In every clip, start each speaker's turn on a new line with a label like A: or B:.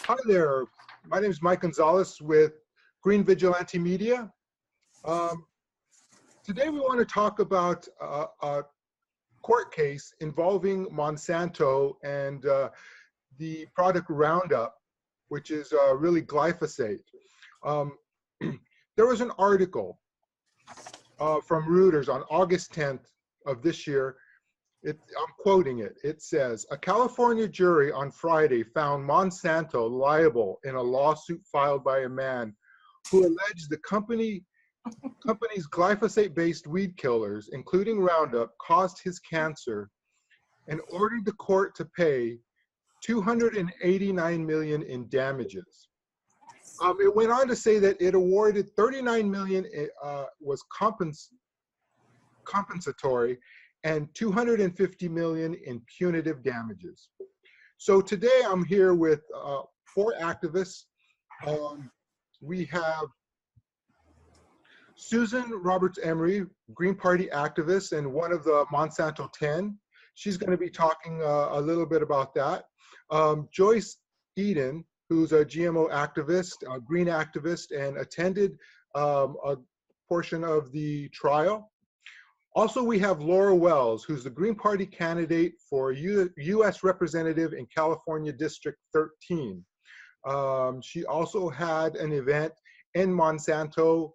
A: Hi there. My name is Mike Gonzalez with Green Vigilante Media. Today we want to talk about a court case involving Monsanto and the product Roundup, which is really glyphosate. There was an article from Reuters on August 10th of this year. I'm quoting it. It says, a California jury on Friday found Monsanto liable in a lawsuit filed by a man who alleged the company's glyphosate-based weed killers, including Roundup, caused his cancer, and ordered the court to pay $289 million in damages. It went on to say that it awarded $39 million was compensatory, and $250 million in punitive damages. So today I'm here with 4 activists. We have Susan Roberts-Emery, Green Party activist and one of the Monsanto 10. She's going to be talking a little bit about that. Joyce Eden, who's a GMO activist, a green activist, and attended a portion of the trial. Also, we have Laura Wells, who's the Green Party candidate for U.S. Representative in California District 13. She also had an event in Monsanto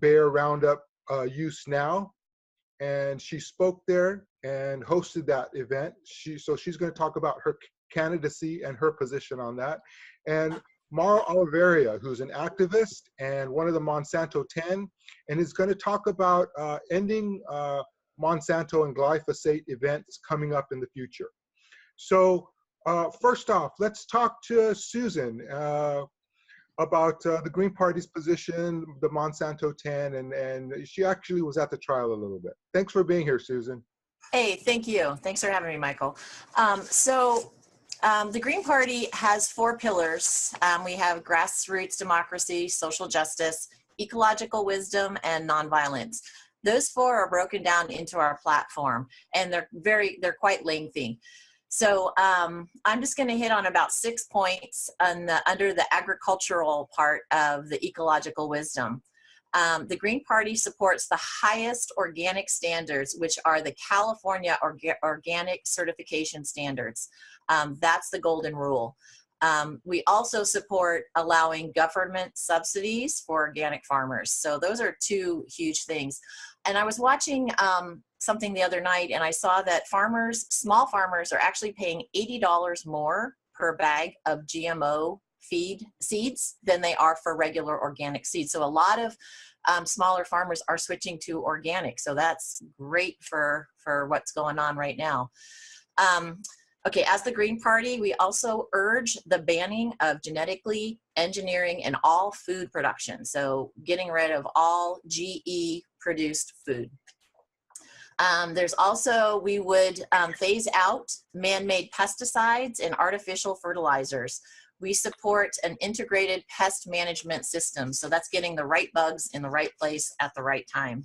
A: Bayer Roundup Use Now, and she spoke there and hosted that event. So she's going to talk about her candidacy and her position on that. And Mara Oliveira, who's an activist and one of the Monsanto 10, and is going to talk about ending Monsanto and glyphosate events coming up in the future. So first off, let's talk to Susan about the Green Party's position, the Monsanto 10, and she actually was at the trial a little bit. Thanks for being here, Susan.
B: Hey, thank you. Thanks for having me, Michael. The Green Party has 4 pillars. We have grassroots democracy, social justice, ecological wisdom, and nonviolence. Those 4 are broken down into our platform, and they're quite lengthy. So I'm just going to hit on about 6 points under the agricultural part of the ecological wisdom. The Green Party supports the highest organic standards, which are the California Organic Certification Standards. That's the golden rule. We also support allowing government subsidies for organic farmers. So those are 2 huge things. And I was watching something the other night, and I saw that small farmers are actually paying $80 more per bag of GMO feed seeds than they are for regular organic seeds. So a lot of smaller farmers are switching to organic. So that's great for what's going on right now. Okay, as the Green Party, we also urge the banning of genetically engineering in all food production. So getting rid of all GE produced food. There's also, we would phase out man-made pesticides and artificial fertilizers. We support an integrated pest management system. So that's getting the right bugs in the right place at the right time.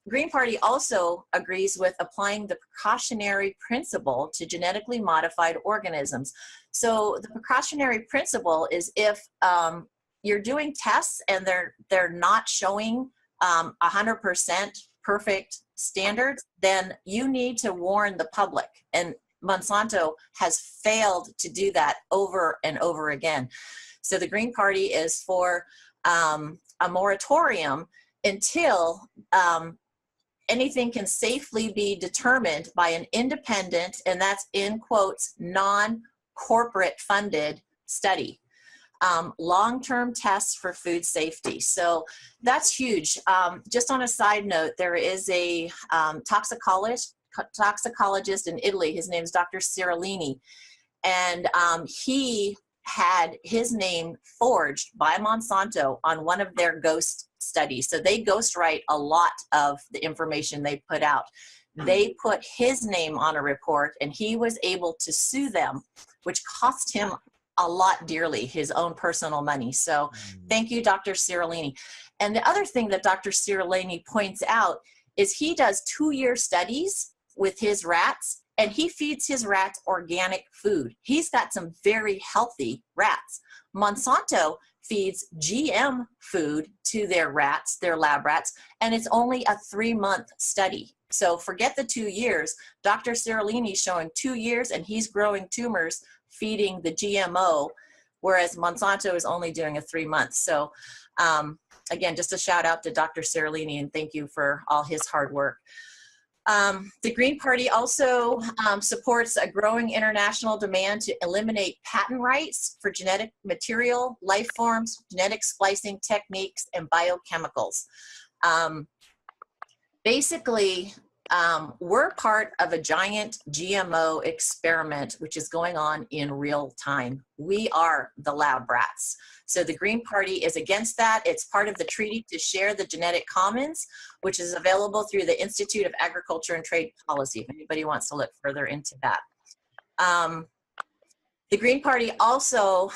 B: Green Party also agrees with applying the precautionary principle to genetically modified organisms. So the precautionary principle is if you're doing tests and they're not showing 100% perfect standards, then you need to warn the public. And Monsanto has failed to do that over and over again. So the Green Party is for a moratorium until anything can safely be determined by an independent, and that's in quotes, non-corporate funded study. Long-term tests for food safety. So that's huge. Just on a side note, there is a toxicologist in Italy. His name is Dr. Cirolini, and he had his name forged by Monsanto on one of their ghost studies. So they ghostwrite a lot of the information they put out. They put his name on a report, and he was able to sue them, which cost him a lot dearly, his own personal money. So thank you, Dr. Cirolini. And the other thing that Dr. Cirolini points out is he does 2-year studies with his rats, and he feeds his rats organic food. He's got some very healthy rats. Monsanto feeds GM food to their rats, their lab rats, and it's only a 3-month study. So forget the 2 years. Dr. Seralini's showing 2 years, and he's growing tumors feeding the GMO, whereas Monsanto is only doing a 3 months. So again, just a shout out to Dr. Seralini, and thank you for all his hard work. The Green Party also supports a growing international demand to eliminate patent rights for genetic material, life forms, genetic splicing techniques, and biochemicals. Basically, we're part of a giant GMO experiment, which is going on in real time. We are the lab rats. So the Green Party is against that. It's part of the treaty to share the genetic commons, which is available through the Institute of Agriculture and Trade Policy, if anybody wants to look further into that. The Green Party also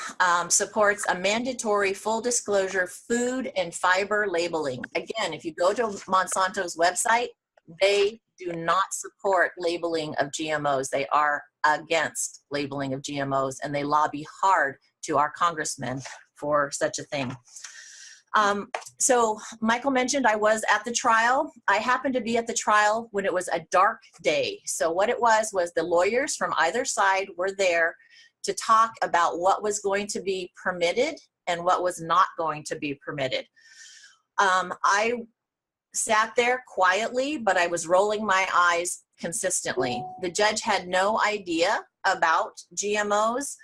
B: supports a mandatory full disclosure food and fiber labeling. Again, if you go to Monsanto's website, they do not support labeling of GMOs. They are against labeling of GMOs, and they lobby hard to our congressmen for such a thing. So Michael mentioned I was at the trial. I happened to be at the trial when it was a dark day. So what it was the lawyers from either side were there to talk about what was going to be permitted and what was not going to be permitted. I sat there quietly, but I was rolling my eyes consistently. The judge had no idea about GMOs.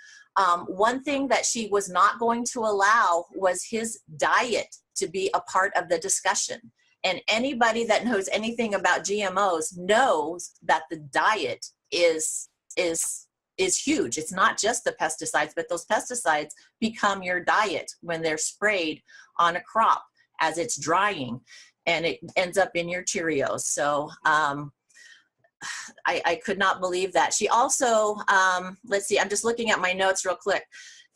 B: One thing that she was not going to allow was his diet to be a part of the discussion. And anybody that knows anything about GMOs knows that the diet is huge. It's not just the pesticides, but those pesticides become your diet when they're sprayed on a crop as it's drying, and it ends up in your Cheerios. So I could not believe that. She also, let's see, I'm just looking at my notes real quick.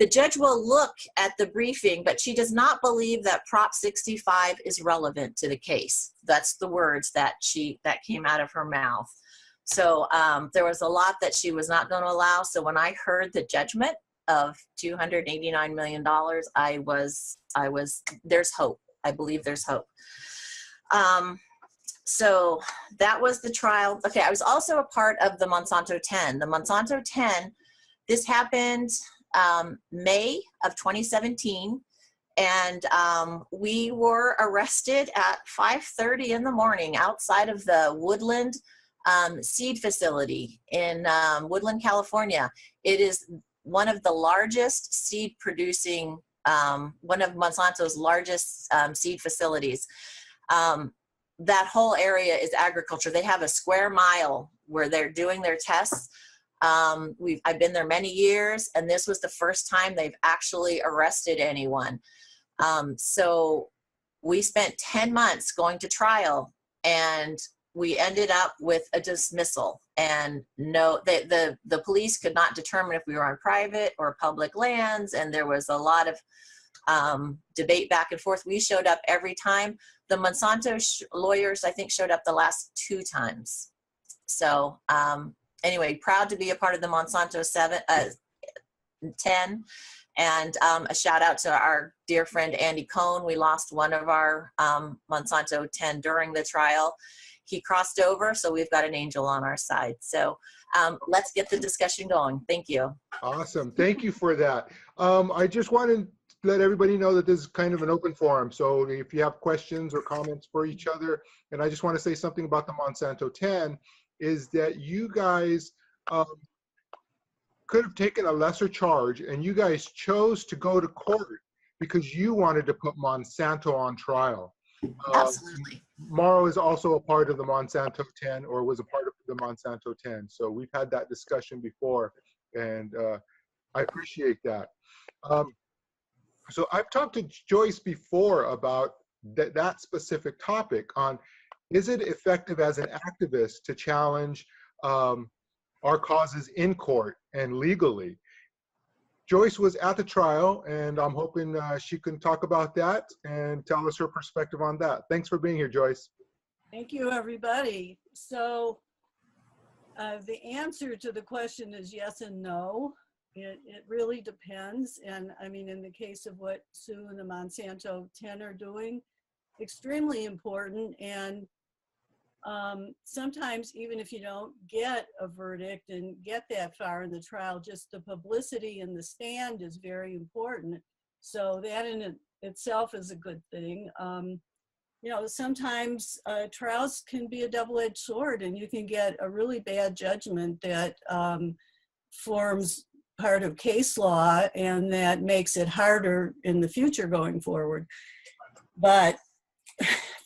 B: The judge will look at the briefing, but she does not believe that Prop 65 is relevant to the case. That's the words that came out of her mouth. So there was a lot that she was not going to allow. So when I heard the judgment of $289 million, I was, there's hope. I believe there's hope. So that was the trial. Okay, I was also a part of the Monsanto 10. The Monsanto 10, this happened May of 2017, and we were arrested at 5:30 in the morning outside of the Woodland seed facility in Woodland, California. It is one of the largest seed producing, one of Monsanto's largest seed facilities. That whole area is agriculture. They have a square mile where they're doing their tests. I've been there many years, and this was the first time they've actually arrested anyone. So we spent 10 months going to trial, and we ended up with a dismissal. And no, the police could not determine if we were on private or public lands, and there was a lot of debate back and forth. We showed up every time. The Monsanto lawyers, I think, showed up the last 2 times. So anyway, proud to be a part of the Monsanto 10. And a shout out to our dear friend Andy Cohn. We lost one of our Monsanto 10 during the trial. He crossed over, so we've got an angel on our side. So let's get the discussion going. Thank you.
A: Awesome. Thank you for that. I just wanted to let everybody know that this is kind of an open forum. So if you have questions or comments for each other, and I just want to say something about the Monsanto 10, is that you guys could have taken a lesser charge, and you guys chose to go to court because you wanted to put Monsanto on trial.
B: Absolutely.
A: Mauro is also a part of the Monsanto 10, or was a part of the Monsanto 10. So we've had that discussion before, and I appreciate that. So I've talked to Joyce before about that specific topic on, is it effective as an activist to challenge our causes in court and legally? Joyce was at the trial, and I'm hoping she can talk about that and tell us her perspective on that. Thanks for being here, Joyce.
C: Thank you, everybody. So The answer to the question is yes and no. It really depends. And I mean, in the case of what Sue and the Monsanto 10 are doing, extremely important. And sometimes even if you don't get a verdict and get that far in the trial, just the publicity in the stand is very important. So that in itself is a good thing. You know, sometimes trials can be a double-edged sword, and you can get a really bad judgment that forms part of case law, and that makes it harder in the future going forward. But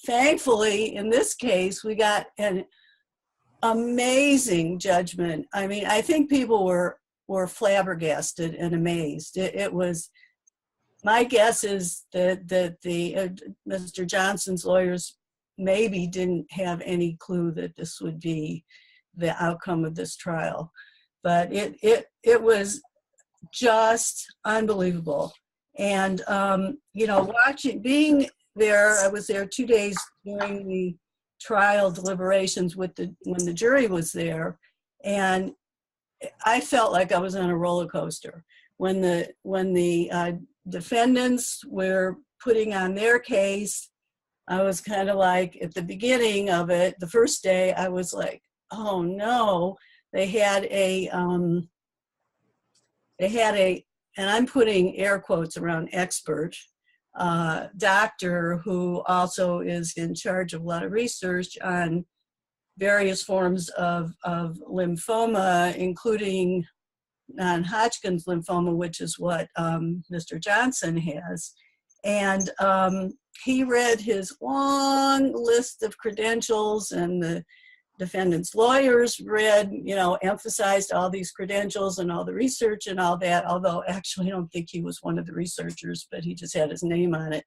C: thankfully, in this case, we got an amazing judgment. I mean, I think people were flabbergasted and amazed. It was, my guess is that Mr. Johnson's lawyers maybe didn't have any clue that this would be the outcome of this trial. But it was just unbelievable. And, you know, being there, I was there 2 days during the trial deliberations when the jury was there, and I felt like I was on a roller coaster. When the defendants were putting on their case, I was kind of like, at the beginning of it, the first day, I was like, oh no. They had a, and I'm putting air quotes around expert, doctor who also is in charge of a lot of research on various forms of lymphoma, including non-Hodgkin's lymphoma, which is what Mr. Johnson has. And he read his long list of credentials, and the defendant's lawyers read, you know, emphasized all these credentials and all the research and all that, although actually I don't think he was one of the researchers, but he just had his name on it.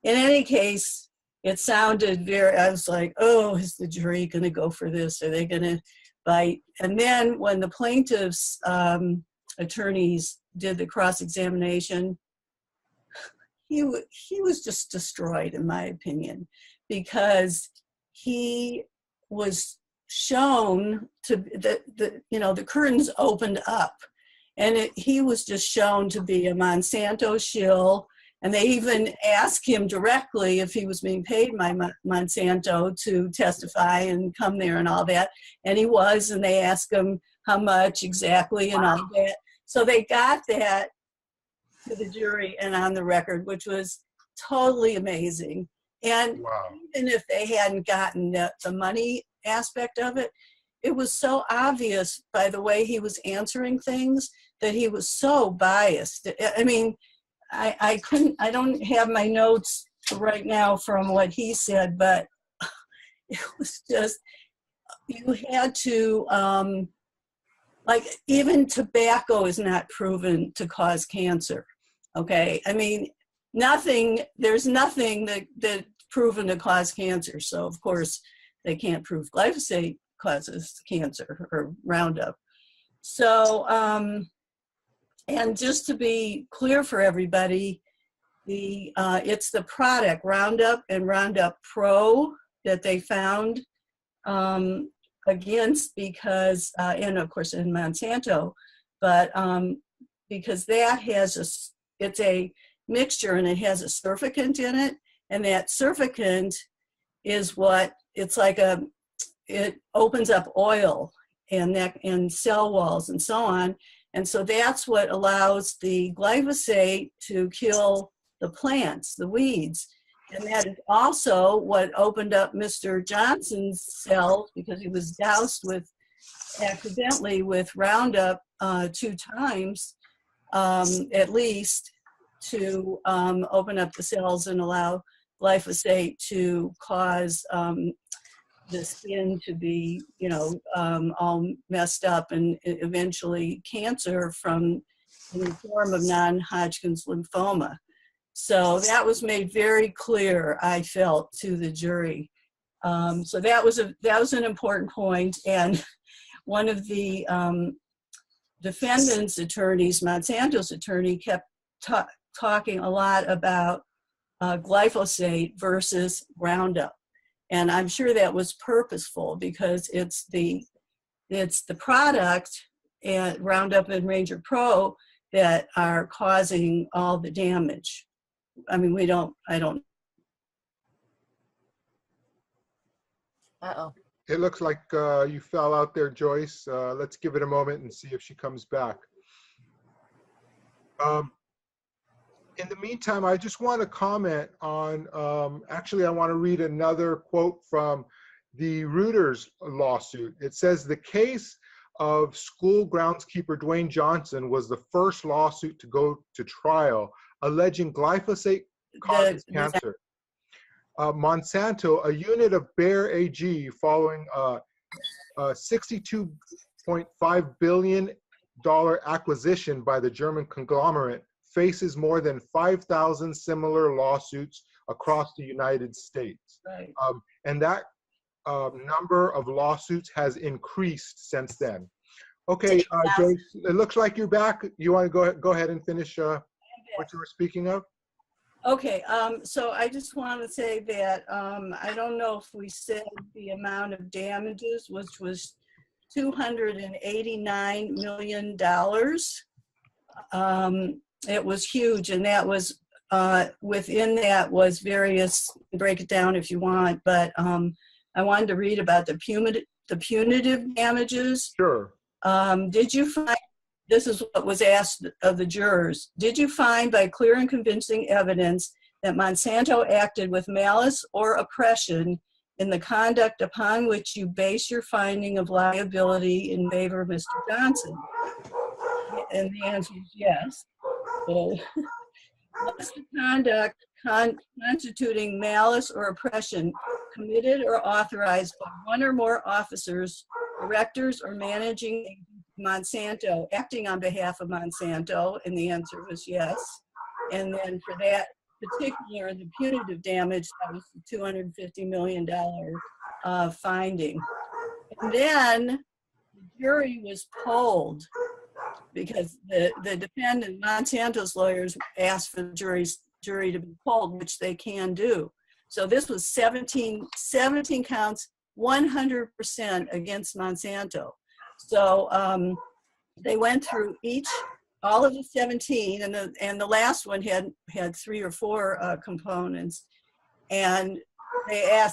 C: In any case, it sounded I was like, oh, is the jury gonna go for this? Are they gonna bite? And then when the plaintiff's attorneys did the cross-examination, he was just destroyed, in my opinion, because he was shown to, you know, the curtains opened up, and he was just shown to be a Monsanto shill. And they even asked him directly if he was being paid by Monsanto to testify and come there and all that. And he was, and they asked him how much exactly and all that. So they got that to the jury and on the record, which was totally amazing. And
A: Wow.
C: even if they hadn't gotten the money aspect of it, it was so obvious by the way he was answering things that he was so biased. I mean, I don't have my notes right now from what he said, but it was just, you had to, like, even tobacco is not proven to cause cancer, okay? I mean, there's nothing that's proven to cause cancer. So of course they can't prove glyphosate causes cancer or Roundup. So, and just to be clear for everybody, it's the product Roundup and Roundup Pro that they found against, because, and of course in Monsanto, but because that has it's a mixture and it has a surfactant in it, and that surfactant is what, it's like it opens up oil and cell walls and so on. And so that's what allows the glyphosate to kill the plants, the weeds. And that is also what opened up Mr. Johnson's cells, because he was doused accidentally with Roundup 2 times, at least, to open up the cells and allow glyphosate to cause the skin to be, you know, all messed up, and eventually cancer in the form of non-Hodgkin's lymphoma. So that was made very clear, I felt, to the jury. So that was an important point. And one of the defendant's attorneys, Monsanto's attorney, kept talking a lot about glyphosate versus Roundup. And I'm sure that was purposeful, because it's the it's the product and Roundup and Ranger Pro that are causing all the damage. I mean, I don't.
B: Uh-oh.
A: It looks like you fell out there, Joyce. Let's give it a moment and see if she comes back. In the meantime, I just want to comment on, actually, I want to read another quote from the Reuters lawsuit. It says, the case of school groundskeeper Dwayne Johnson was the first lawsuit to go to trial, alleging glyphosate causes cancer. Monsanto, a unit of Bayer AG, following a $62.5 billion acquisition by the German conglomerate, faces more than 5,000 similar lawsuits across the United States.
C: Right.
A: And that number of lawsuits has increased since then. Okay, Joyce, it looks like you're back. You want to go ahead and finish what you were speaking of?
C: Okay, so I just want to say that I don't know if we said the amount of damages, which was $289 million. It was huge, and that was within that was various, break it down if you want, but I wanted to read about the punitive damages.
A: Sure.
C: Did you find, this is what was asked of the jurors, did you find by clear and convincing evidence that Monsanto acted with malice or oppression in the conduct upon which you base your finding of liability in favor of Mr. Johnson? And the answer is yes. So, was the conduct constituting malice or oppression committed or authorized by one or more officers, directors, or managing agents of Monsanto, acting on behalf of Monsanto? And the answer was yes. And then for that particular, the punitive damage, that was the $250 million finding. And then the jury was polled, because the defendant, Monsanto's lawyers, asked for the jury to be polled, which they can do. So this was 17 counts, 100% against Monsanto. So they went through all of the 17, and the last one had 3 or 4 components. And they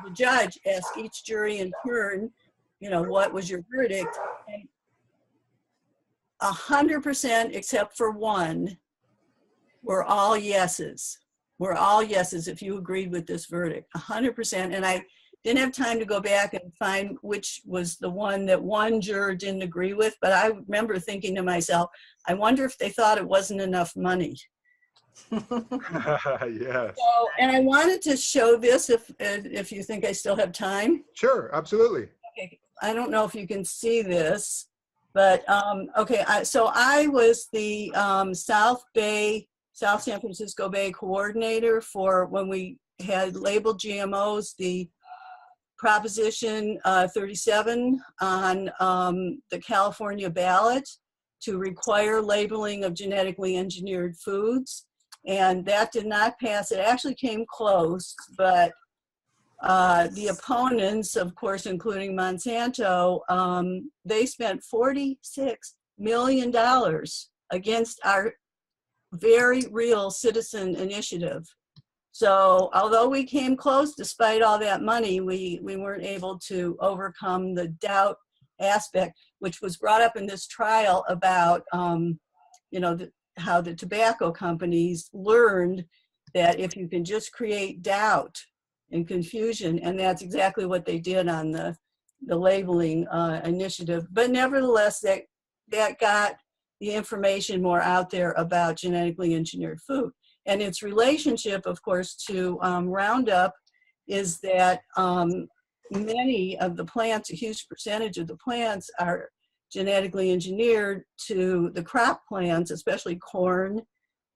C: the judge asked each jury in turn, what was your verdict? And 100% except for one were all yeses. We're all yeses if you agreed with this verdict, 100%. And I didn't have time to go back and find which was the one that one juror didn't agree with, but I remember thinking to myself, I wonder if they thought it wasn't enough money.
A: Yes.
C: So, and I wanted to show this if you think I still have time.
A: Sure, absolutely.
C: Okay, I don't know if you can see this, but okay, so I was the South San Francisco Bay coordinator for when we had labeled GMOs, the Proposition 37 on the California ballot to require labeling of genetically engineered foods. And that did not pass. It actually came close, but the opponents, of course, including Monsanto, they spent $46 million against our very real citizen initiative. So although we came close, despite all that money, we weren't able to overcome the doubt aspect, which was brought up in this trial about, how the tobacco companies learned that if you can just create doubt and confusion, and that's exactly what they did on the labeling initiative. But nevertheless, that got the information more out there about genetically engineered food. And its relationship, of course, to Roundup is that many of the plants, a huge percentage of the plants, are genetically engineered to the crop plants, especially corn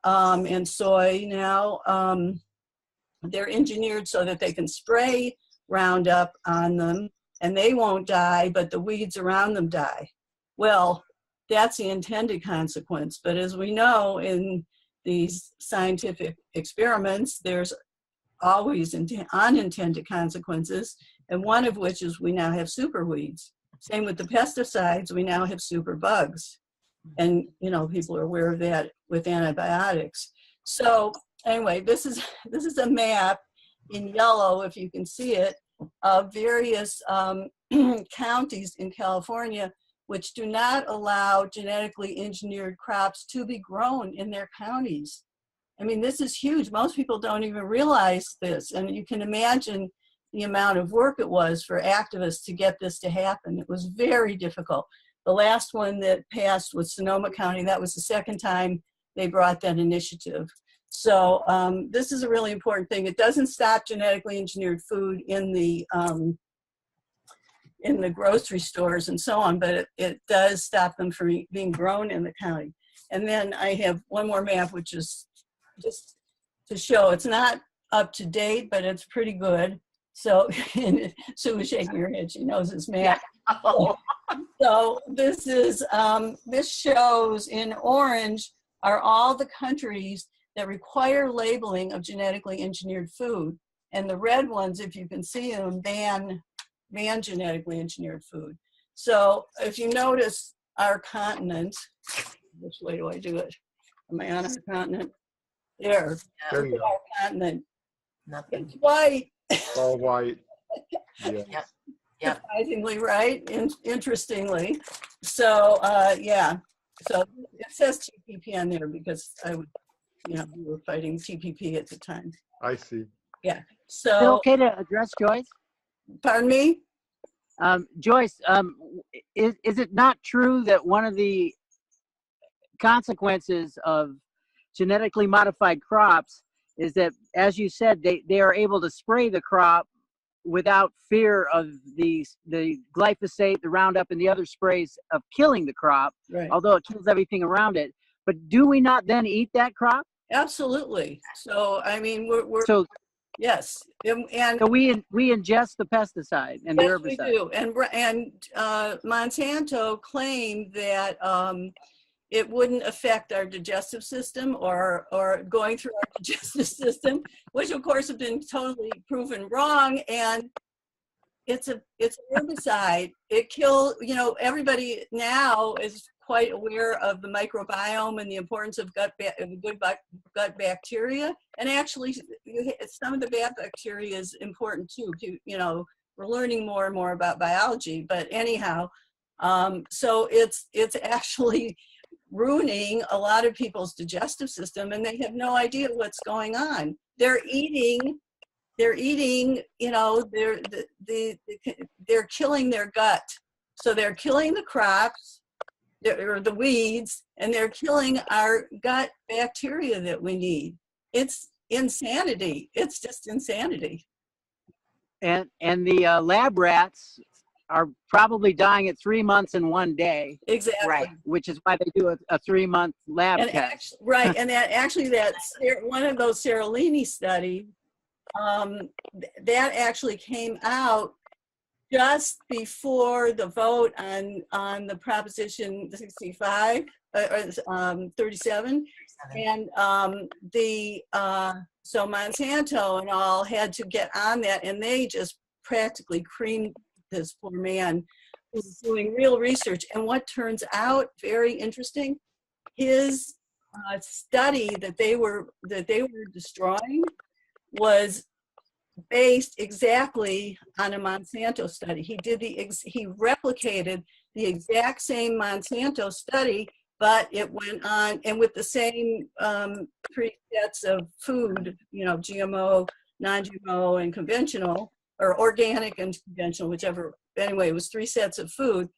C: and soy now. They're engineered so that they can spray Roundup on them and they won't die, but the weeds around them die. Well, that's the intended consequence. But as we know in these scientific experiments, there's always unintended consequences, and one of which is we now have super weeds. Same with the pesticides, we now have super bugs. And, you know, people are aware of that with antibiotics. So anyway, this is a map in yellow, if you can see it, of various counties in California which do not allow genetically engineered crops to be grown in their counties. I mean, this is huge. Most people don't even realize this. And you can imagine the amount of work it was for activists to get this to happen. It was very difficult. The last one that passed was Sonoma County. That was the second time they brought that initiative. So this is a really important thing. It doesn't stop genetically engineered food in the grocery stores and so on, but it does stop them from being grown in the county. And then I have one more map, which is just to show it's not up to date, but it's pretty good. So Sue was shaking her head. She knows this map.
B: Oh.
C: So this is this shows in orange are all the countries that require labeling of genetically engineered food, and the red ones, if you can see them, ban genetically engineered food. So if you notice our continent, which way do I do it? Am I on our continent? There.
A: There you go.
C: Our continent.
B: Nothing.
C: It's white.
A: All white. Yeah.
B: Yep. Yep.
C: Surprisingly, right? Interestingly. So yeah. So it says TPP on there because we were fighting TPP at the time.
A: I see.
C: Yeah.
D: Is it
C: So,
D: okay to address Joyce?
C: pardon me?
D: Joyce, is it not true that one of the consequences of genetically modified crops is that, as you said, they are able to spray the crop without fear of the glyphosate, the Roundup, and the other sprays of killing the crop,
C: Right.
D: although it kills everything around it. But do we not then eat that crop?
C: Absolutely. So, I mean, we're
D: So,
C: yes. And
D: so we ingest the pesticide and the
C: yes, we
D: herbicide.
C: do. And Monsanto claimed that it wouldn't affect our digestive system or going through our digestive system, which of course have been totally proven wrong. And it's a herbicide. It kills, everybody now is quite aware of the microbiome and the importance of good gut bacteria. And actually, some of the bad bacteria is important too. We're learning more and more about biology. But anyhow, so it's actually ruining a lot of people's digestive system, and they have no idea what's going on. They're eating, they're killing their gut. So they're killing the crops, or the weeds, and they're killing our gut bacteria that we need. It's insanity. It's just insanity.
D: And the lab rats are probably dying at 3 months and 1 day.
C: Exactly.
B: Right.
D: Which is why they do a 3-month lab
C: And
D: test.
C: right, and that's one of those Seralini studies. That actually came out just before the vote on the Proposition 65 or 37, and so Monsanto and all had to get on that, and they just practically creamed this poor man who was doing real research. And what turns out very interesting, his study that they were destroying was based exactly on a Monsanto study. He replicated the exact same Monsanto study, but it went on, and with the same 3 sets of food, GMO, non-GMO, and conventional, or organic and conventional, whichever. Anyway, it was 3 sets of food,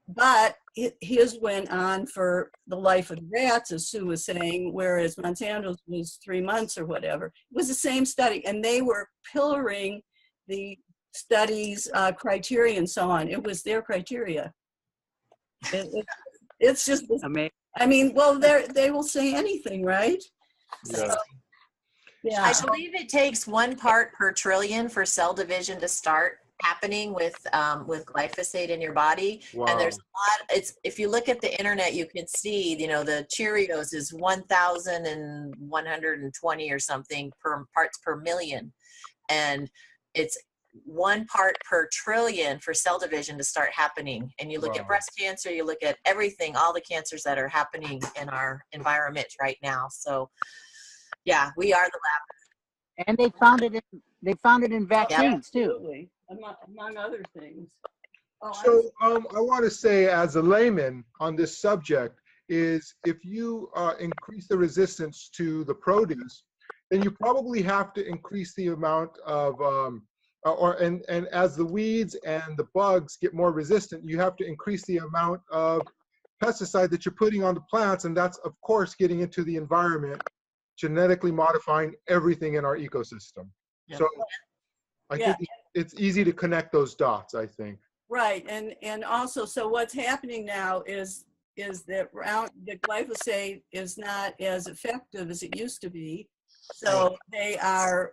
C: but his went on for the life of the rats, as Sue was saying, whereas Monsanto's was 3 months or whatever. It was the same study, and they were pillaring the study's criteria and so on. It was their criteria. It's just,
D: Amazing.
C: I mean, well, they will say anything, right?
A: Yeah.
C: So, yeah.
B: I believe it takes 1 part per trillion for cell division to start happening with glyphosate in your body.
A: Wow.
B: And there's a lot. If you look at the internet, you can see, the Cheerios is 1,120 or something per parts per million, and it's 1 part per trillion for cell division to start happening. And you look at
A: Wow.
B: breast cancer, you look at everything, all the cancers that are happening in our environment right now. So yeah, we are the lab.
D: And they found it in vaccines too.
C: Absolutely, among other things. Oh,
A: So I want to say, as a layman on this subject, is if you increase the resistance to the produce, then you probably have to increase the amount of, and as the weeds and the bugs get more resistant, you have to increase the amount of pesticide that you're putting on the plants, and that's of course getting into the environment, genetically modifying everything in our ecosystem.
B: Yeah.
A: So I
C: Yeah.
A: think it's easy to connect those dots, I think.
C: right, and also, so what's happening now is that the glyphosate is not as effective as it used to be. So they're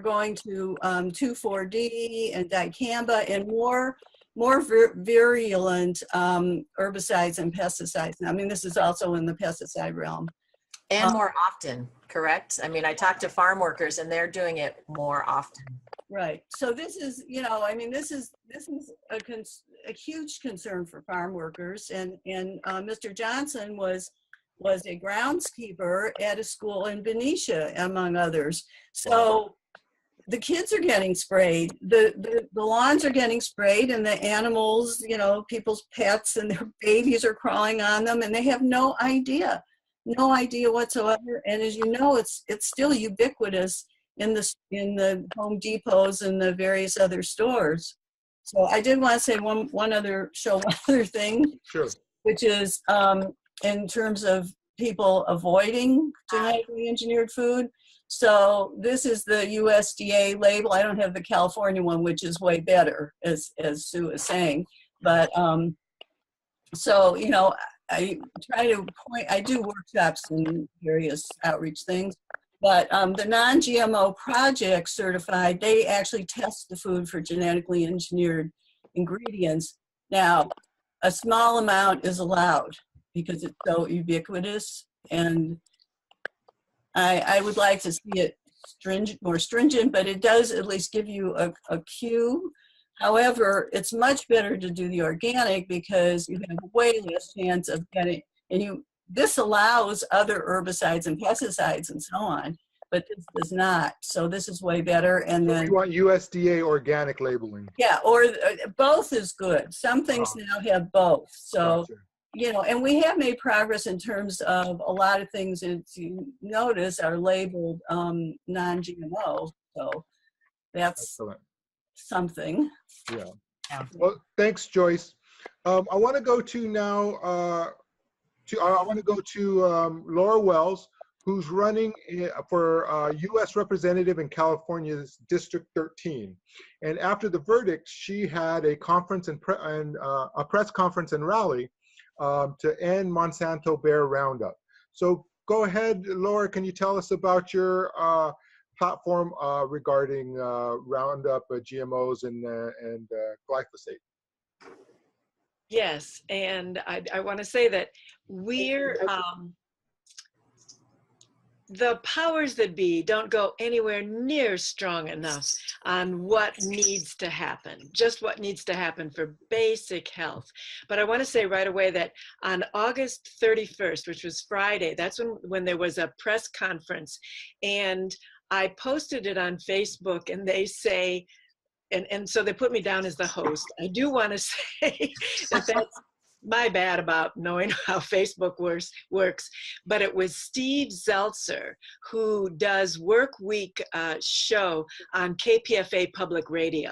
C: going to 2,4-D and dicamba and more virulent herbicides and pesticides. I mean, this is also in the pesticide realm.
B: And more often, correct? I mean, I talk to farm workers and they're doing it more often.
C: Right. So this is, I mean, this is a huge concern for farm workers. And Mr. Johnson was a groundskeeper at a school in Benicia, among others. So the kids are getting sprayed, the lawns are getting sprayed, and the animals, people's pets and their babies are crawling on them, and they have no idea whatsoever. And as you know, it's still ubiquitous in the Home Depots and the various other stores. So I did want to say one other thing,
A: Sure.
C: which is in terms of people avoiding genetically engineered food. So this is the USDA label. I don't have the California one, which is way better, as Sue is saying. But so I try to I do workshops and various outreach things. But the non-GMO Project certified, they actually test the food for genetically engineered ingredients. Now, a small amount is allowed because it's so ubiquitous, and I would like to see it more stringent, but it does at least give you a cue. However, it's much better to do the organic because you have way less chance of getting, this allows other herbicides and pesticides and so on, but this does not. So this is way better. And then
A: You want USDA organic labeling.
C: yeah, or both is good. Some things now have both. So,
A: Gotcha.
C: and we have made progress in terms of a lot of things that you notice are labeled non-GMO. So that's
A: Excellent.
C: something.
A: Yeah.
B: Yeah.
A: Well, thanks, Joyce. I want to go to now. I want to go to Laura Wells, who's running for U.S. Representative in California's District 13. And after the verdict, she had a conference and a press conference and rally to end Monsanto Bayer Roundup. So go ahead, Laura. Can you tell us about your platform regarding Roundup, GMOs, and glyphosate?
E: Yes, and I want to say that we're the powers that be don't go anywhere near strong enough on what needs to happen, just what needs to happen for basic health. But I want to say right away that on August 31st, which was Friday, that's when there was a press conference, and I posted it on Facebook, and they say, and so they put me down as the host. I do want to say that that's my bad about knowing how Facebook works, but it was Steve Zeltzer, who does Work Week show on KPFA Public Radio.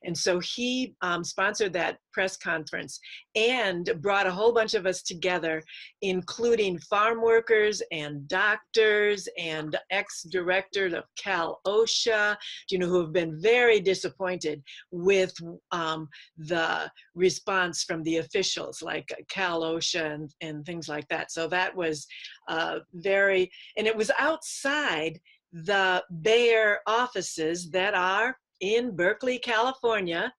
E: And so he sponsored that press conference and brought a whole bunch of us together, including farm workers and doctors and ex-directors of Cal OSHA, who have been very disappointed with the response from the officials like Cal OSHA and things like that. So that was and it was outside the Bayer offices that are in Berkeley, California,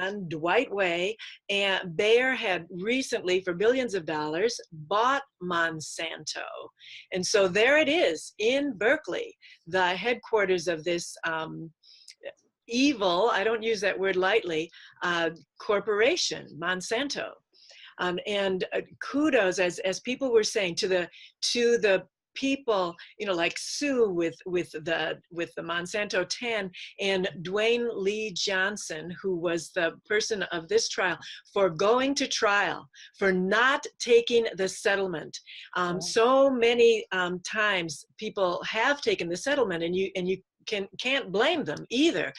E: on Dwight Way. And Bayer had recently, for billions of dollars, bought Monsanto. And so there it is in Berkeley, the headquarters of this evil, I don't use that word lightly, corporation, Monsanto. And kudos, as people were saying, to the people, you know, like Sue with the Monsanto 10, and Dwayne Lee Johnson, who was the person of this trial, for going to trial, for not taking the settlement. So many times people have taken the settlement, and you can't blame them either.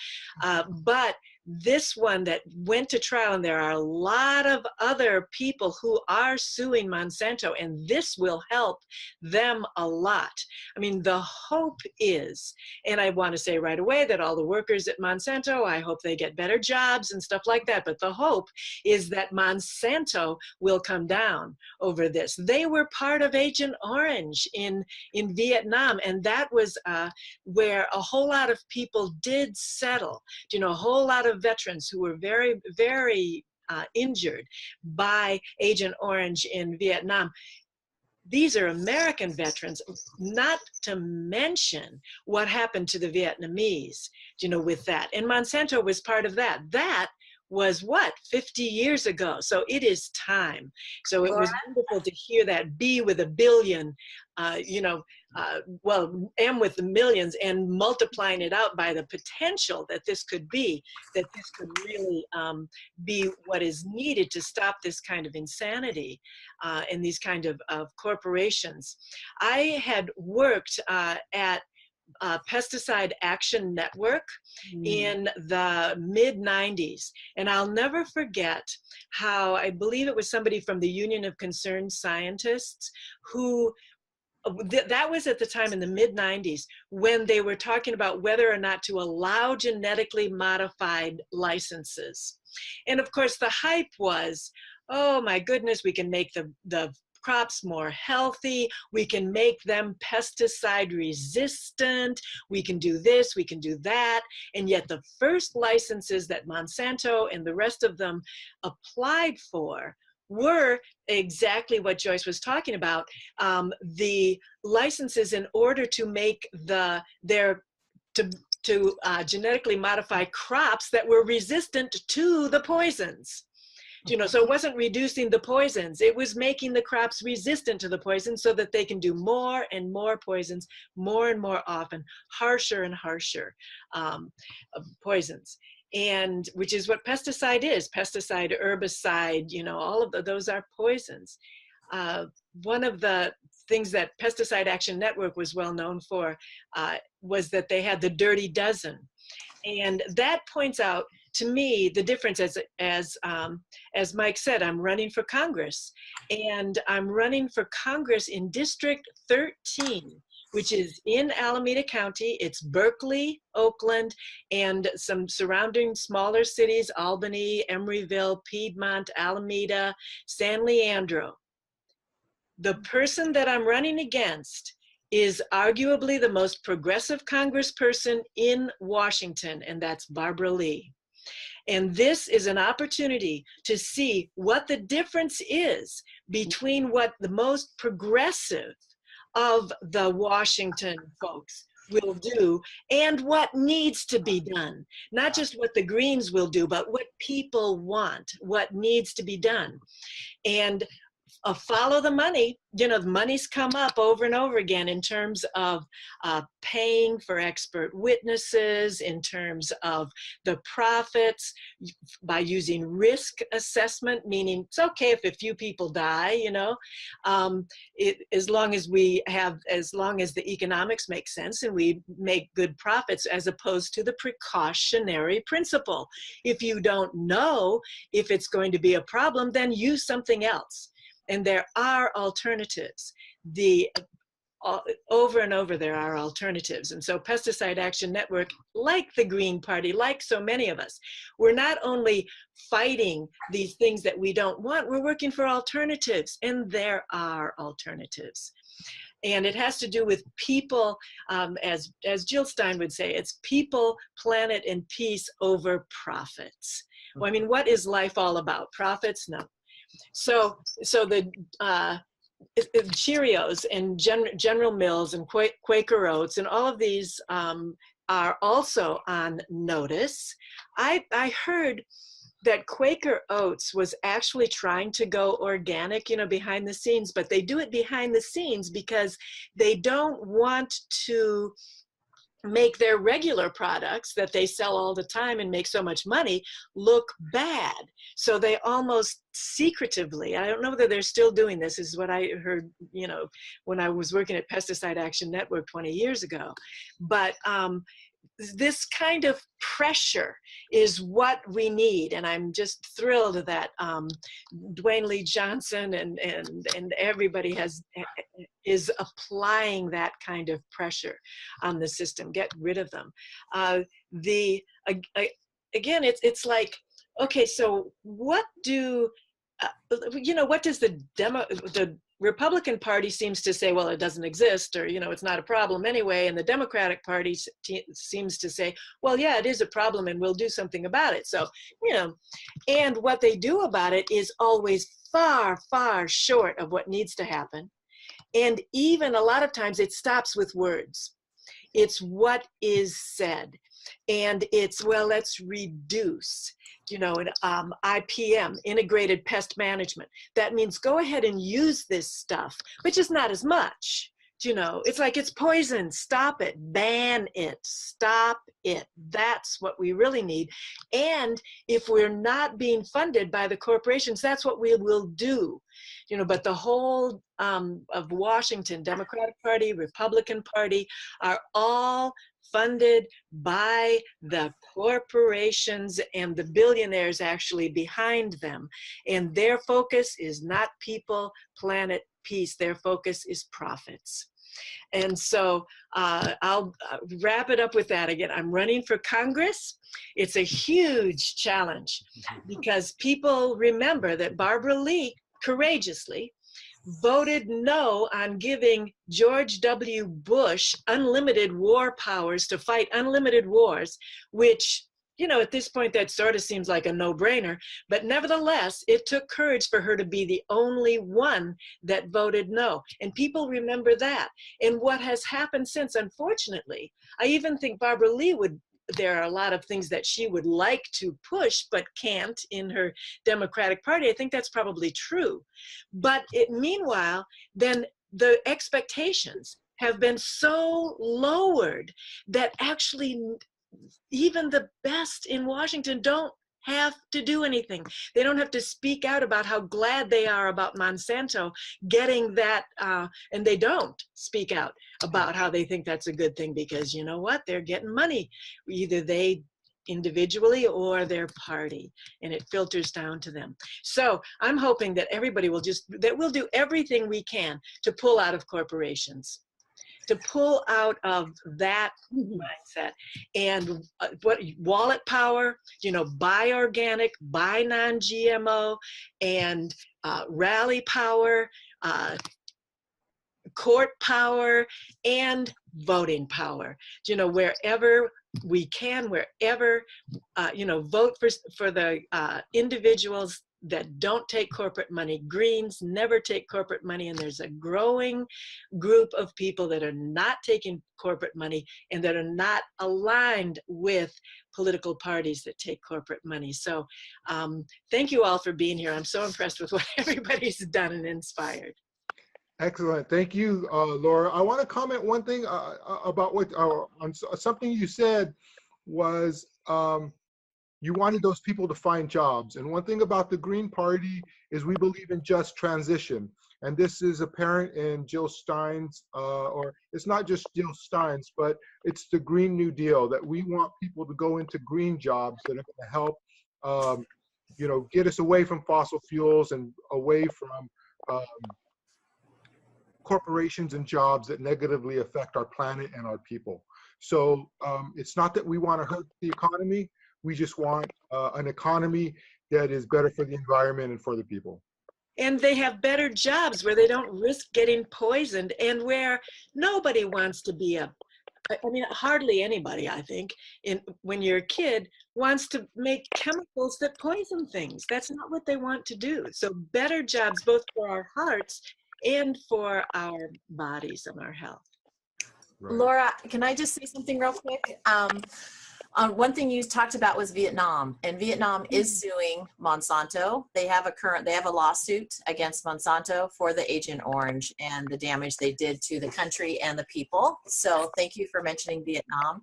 E: But this one that went to trial, and there are a lot of other people who are suing Monsanto, and this will help them a lot. I mean, the hope is, and I want to say right away that all the workers at Monsanto, I hope they get better jobs and stuff like that, but the hope is that Monsanto will come down over this. They were part of Agent Orange in Vietnam, and that was where a whole lot of people did settle. You know, a whole lot of veterans who were very, very injured by Agent Orange in Vietnam. These are American veterans, not to mention what happened to the Vietnamese, you know, with that. And Monsanto was part of that. That was what, 50 years ago. So it is time. So it was wonderful to hear that B with a billion, you know, well, M with the millions, and multiplying it out by the potential that this could be, that this could really be what is needed to stop this kind of insanity and these kind of corporations. I had worked at Pesticide Action Network in the mid-90s. And I'll never forget how, I believe it was somebody from the Union of Concerned Scientists who, that was at the time in the mid-90s when they were talking about whether or not to allow genetically modified licenses. And of course the hype was, oh my goodness, we can make the crops more healthy, we can make them pesticide resistant, we can do this, we can do that. And yet the first licenses that Monsanto and the rest of them applied for were exactly what Joyce was talking about, the licenses in order to make genetically modify crops that were resistant to the poisons. You know, so it wasn't reducing the poisons, it was making the crops resistant to the poisons so that they can do more and more poisons, more and more often, harsher and harsher poisons. And which is what pesticide is, pesticide, herbicide, you know, all of those are poisons. One of the things that Pesticide Action Network was well known for was that they had the Dirty Dozen. And that points out to me the difference, as Mike said, I'm running for Congress, and I'm running for Congress in District 13, which is in Alameda County. It's Berkeley, Oakland, and some surrounding smaller cities, Albany, Emeryville, Piedmont, Alameda, San Leandro. The person that I'm running against is arguably the most progressive congressperson in Washington, and that's Barbara Lee. And this is an opportunity to see what the difference is between what the most progressive of the Washington folks will do and what needs to be done. Not just what the Greens will do, but what people want, what needs to be done. And follow the money. You know, the money's come up over and over again in terms of paying for expert witnesses, in terms of the profits, by using risk assessment, meaning it's okay if a few people die, you know, as long as the economics make sense and we make good profits, as opposed to the precautionary principle. If you don't know if it's going to be a problem, then use something else. And there are alternatives. Over and over, there are alternatives. And so Pesticide Action Network, like the Green Party, like so many of us, we're not only fighting these things that we don't want, we're working for alternatives. And there are alternatives. And it has to do with people, as Jill Stein would say, it's people, planet, and peace over profits. Well, I mean, what is life all about? Profits? No. So the Cheerios and General Mills and Quaker Oats and all of these are also on notice. I heard that Quaker Oats was actually trying to go organic, you know, behind the scenes, but they do it behind the scenes because they don't want to make their regular products that they sell all the time and make so much money look bad. So they almost secretively, I don't know whether they're still doing this, is what I heard, you know, when I was working at Pesticide Action Network 20 years ago. But this kind of pressure is what we need, and I'm just thrilled that Dwayne Lee Johnson and everybody is applying that kind of pressure on the system. Get rid of them. Again, it's like, okay, so what do you know? What does the Republican Party seems to say, well, it doesn't exist, or, you know, it's not a problem anyway. And the Democratic Party seems to say, well, yeah, it is a problem and we'll do something about it. So, you know, and what they do about it is always far, far short of what needs to happen. And even a lot of times it stops with words. It's what is said. And it's, well, let's reduce, you know, an IPM, integrated pest management. That means go ahead and use this stuff, but just not as much. You know, it's like it's poison. Stop it. Ban it. Stop it. That's what we really need. And if we're not being funded by the corporations, that's what we will do. You know, but the whole of Washington, Democratic Party, Republican Party, are all funded by the corporations and the billionaires actually behind them. And their focus is not people, planet, peace. Their focus is profits. And so I'll wrap it up with that. Again, I'm running for Congress. It's a huge challenge because people remember that Barbara Lee courageously voted no on giving George W. Bush unlimited war powers to fight unlimited wars, which, you know, at this point, that sort of seems like a no-brainer. But nevertheless, it took courage for her to be the only one that voted no. And people remember that. And what has happened since, unfortunately, I even think Barbara Lee there are a lot of things that she would like to push but can't in her Democratic Party. I think that's probably true. But meanwhile, then the expectations have been so lowered that actually even the best in Washington don't have to do anything. They don't have to speak out about how glad they are about Monsanto getting that, and they don't speak out about how they think that's a good thing because, you know what, they're getting money, either they individually or their party, and it filters down to them. So I'm hoping that everybody will that we'll do everything we can to pull out of corporations, to pull out of that mindset, and what wallet power, you know, buy organic, buy non-GMO, and rally power, court power, and voting power. You know, wherever we can, wherever, you know, vote for the individuals that don't take corporate money. Greens never take corporate money, and there's a growing group of people that are not taking corporate money and that are not aligned with political parties that take corporate money. So thank you all for being here. I'm so impressed with what everybody's done and inspired.
A: Excellent. Thank you, Laura. I want to comment one thing about what on something you said was you wanted those people to find jobs. And one thing about the Green Party is we believe in just transition. And this is apparent in Jill Stein's, or it's not just Jill Stein's, but it's the Green New Deal, that we want people to go into green jobs that are going to help, you know, get us away from fossil fuels and away from corporations and jobs that negatively affect our planet and our people. So it's not that we want to hurt the economy. We just want an economy that is better for the environment and for the people.
E: And they have better jobs where they don't risk getting poisoned, and where nobody wants to be I mean, hardly anybody, I think, when you're a kid, wants to make chemicals that poison things. That's not what they want to do. So better jobs, both for our hearts and for our bodies and our health.
A: Right.
B: Laura, can I just say something real quick? One thing you talked about was Vietnam, and Vietnam is suing Monsanto. They have a lawsuit against Monsanto for the Agent Orange and the damage they did to the country and the people. So thank you for mentioning Vietnam.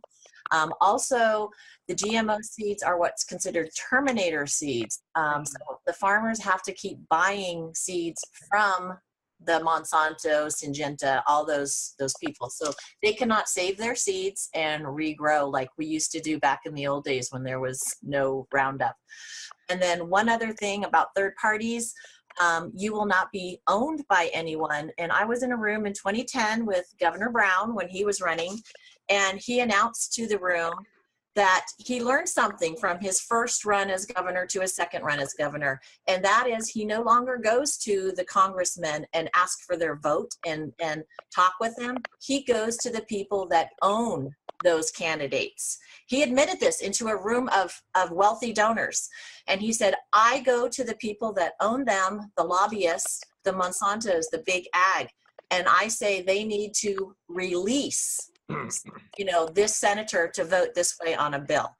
B: Also, the GMO seeds are what's considered terminator seeds. So the farmers have to keep buying seeds from the Monsanto, Syngenta, all those people. So they cannot save their seeds and regrow like we used to do back in the old days when there was no Roundup. And then one other thing about third parties, you will not be owned by anyone. And I was in a room in 2010 with Governor Brown when he was running, and he announced to the room that he learned something from his first run as governor to his second run as governor. And that is he no longer goes to the congressmen and asks for their vote and talk with them. He goes to the people that own those candidates. He admitted this into a room of wealthy donors. And he said, I go to the people that own them, the lobbyists, the Monsantos, the big ag, and I say they need to release this senator to vote this way on a bill.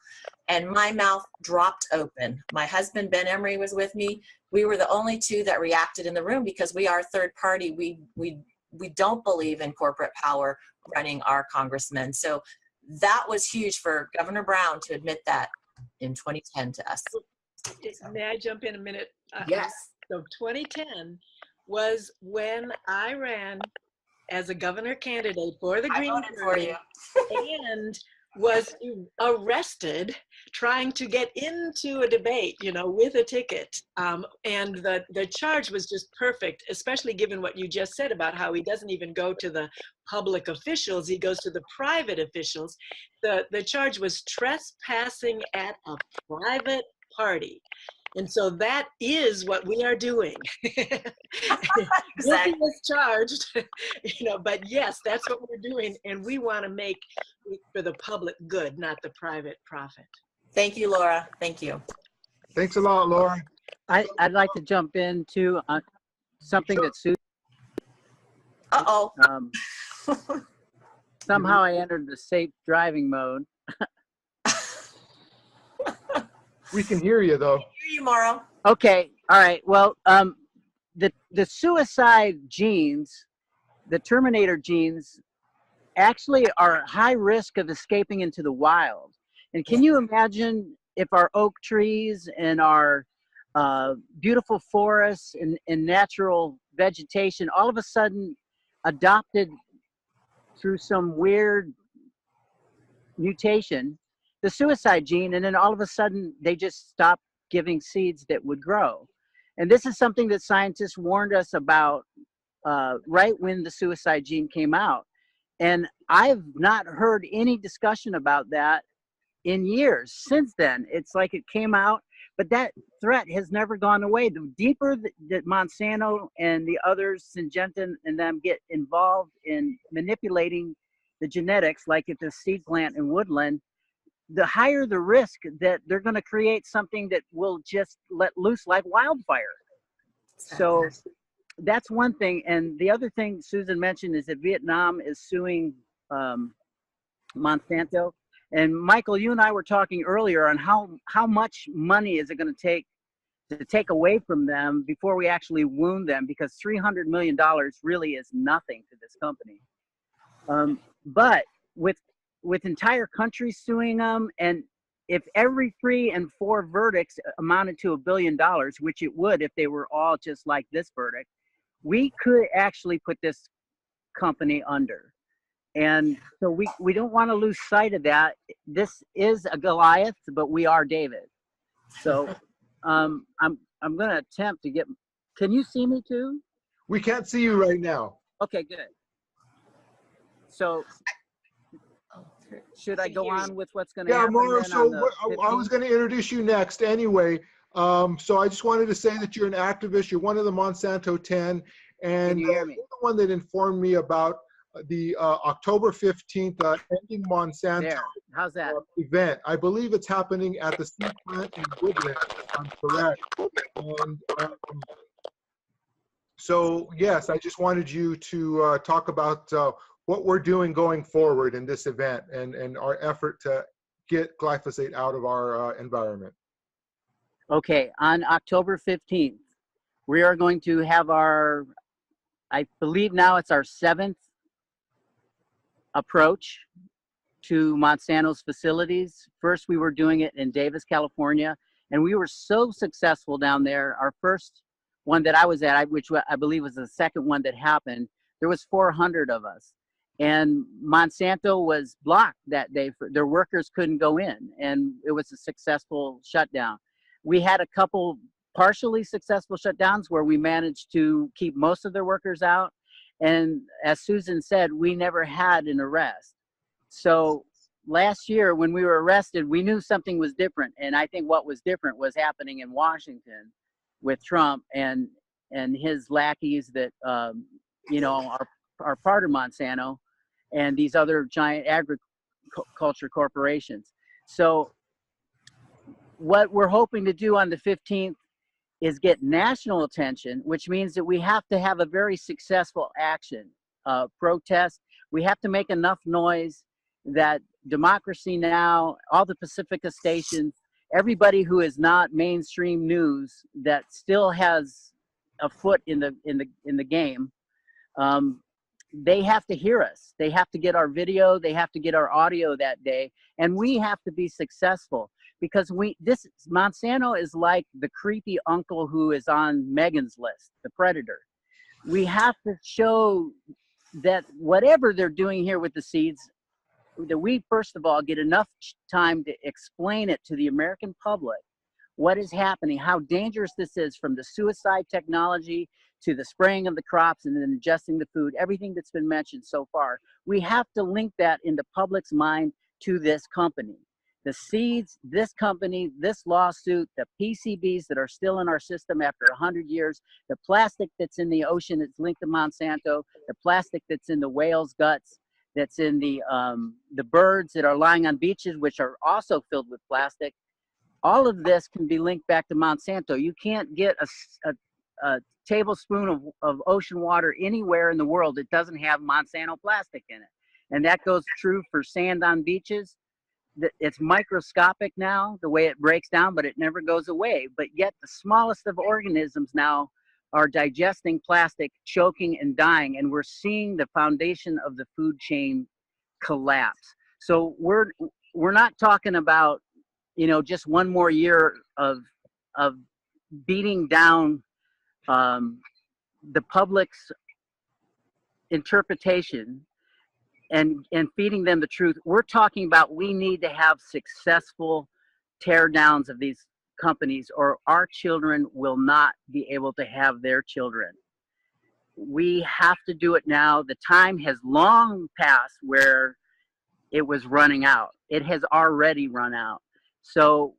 B: And my mouth dropped open. My husband, Ben Emery, was with me. We were the only two that reacted in the room because we are third party. We don't believe in corporate power running our congressmen. So that was huge for Governor Brown to admit that in 2010 to us.
E: May I jump in a minute?
B: Yes.
E: So 2010 was when I ran as a governor candidate for the Green
B: voted for you.
E: and was arrested trying to get into a debate, with a ticket. And the charge was just perfect, especially given what you just said about how he doesn't even go to the public officials, he goes to the private officials. The charge was trespassing at a private party. And so that is what we are doing. Guilty as charged, but yes, that's what we're doing. And we want to make it for the public good, not the private profit.
B: Thank you, Laura. Thank you.
A: Thanks a lot, Laura.
D: I'd like to jump into something that Sue.
B: Uh-oh.
D: Somehow I entered the safe driving mode.
A: We can hear you, though.
B: Hear you, Mauro.
D: Okay, all right. Well, the suicide genes, the terminator genes, actually are high risk of escaping into the wild. And can you imagine if our oak trees and our beautiful forests and natural vegetation all of a sudden adopted through some weird mutation the suicide gene, and then all of a sudden they just stopped giving seeds that would grow? And this is something that scientists warned us about right when the suicide gene came out. And I've not heard any discussion about that in years since then. It's like it came out, but that threat has never gone away. The deeper that Monsanto and the others, Syngenta and them, get involved in manipulating the genetics, like at the seed plant in Woodland, the higher the risk that they're going to create something that will just let loose like wildfire. So that's one thing. And the other thing Susan mentioned is that Vietnam is suing Monsanto. And Michael, you and I were talking earlier on how much money is it going to take away from them before we actually wound them, because $300 million really is nothing to this company. But with entire countries suing them, and if every 3 and 4 verdicts amounted to $1 billion, which it would if they were all just like this verdict, we could actually put this company under. And so we don't want to lose sight of that. This is a Goliath, but we are David. So I'm going to attempt to get. Can you see me too?
A: We can't see you right now.
D: Okay, good. So should I go on with what's going to happen?
A: Mauro,
D: then
A: so
D: on the
A: I was
D: 15th?
A: going to introduce you next anyway. So I just wanted to say that you're an activist. You're one of the Monsanto 10. And
D: Can you hear me?
A: you're the one that informed me about the October 15th Ending Monsanto
D: There. How's that?
A: event. I believe it's happening at the seed plant in Woodland, if I'm correct. And so, yes, I just wanted you to talk about what we're doing going forward in this event and our effort to get glyphosate out of our environment.
D: Okay, on October 15th, we are going to have our, I believe now it's our 7th approach to Monsanto's facilities. First, we were doing it in Davis, California, and we were so successful down there. Our first one that I was at, which I believe was the second one that happened, there was 400 of us. And Monsanto was blocked that day. Their workers couldn't go in, and it was a successful shutdown. We had a couple partially successful shutdowns where we managed to keep most of their workers out. And as Susan said, we never had an arrest. So last year when we were arrested, we knew something was different. And I think what was different was happening in Washington with Trump and his lackeys that, you know, are part of Monsanto and these other giant agriculture corporations. So what we're hoping to do on the 15th is get national attention, which means that we have to have a very successful action, protest. We have to make enough noise that Democracy Now!, all the Pacifica stations, everybody who is not mainstream news that still has a foot in the game, they have to hear us. They have to get our video. They have to get our audio that day, and we have to be successful because Monsanto is like the creepy uncle who is on Megan's list, the predator. We have to show that whatever they're doing here with the seeds, that we first of all get enough time to explain it to the American public, what is happening, how dangerous this is, from the suicide technology to the spraying of the crops and then ingesting the food, everything that's been mentioned so far. We have to link that in the public's mind to this company. The seeds, this company, this lawsuit, the PCBs that are still in our system after 100 years, the plastic that's in the ocean that's linked to Monsanto, the plastic that's in the whales' guts, that's in the birds that are lying on beaches, which are also filled with plastic. All of this can be linked back to Monsanto. You can't get a tablespoon of ocean water anywhere in the world that doesn't have Monsanto plastic in it. And that goes true for sand on beaches. It's microscopic now, the way it breaks down, but it never goes away. But yet the smallest of organisms now are digesting plastic, choking and dying, and we're seeing the foundation of the food chain collapse. So we're not talking about, you know, just one more year of beating down the public's interpretation and feeding them the truth. We're talking about we need to have successful tear downs of these companies, or our children will not be able to have their children. We have to do it now. The time has long passed where it was running out. It has already run out. So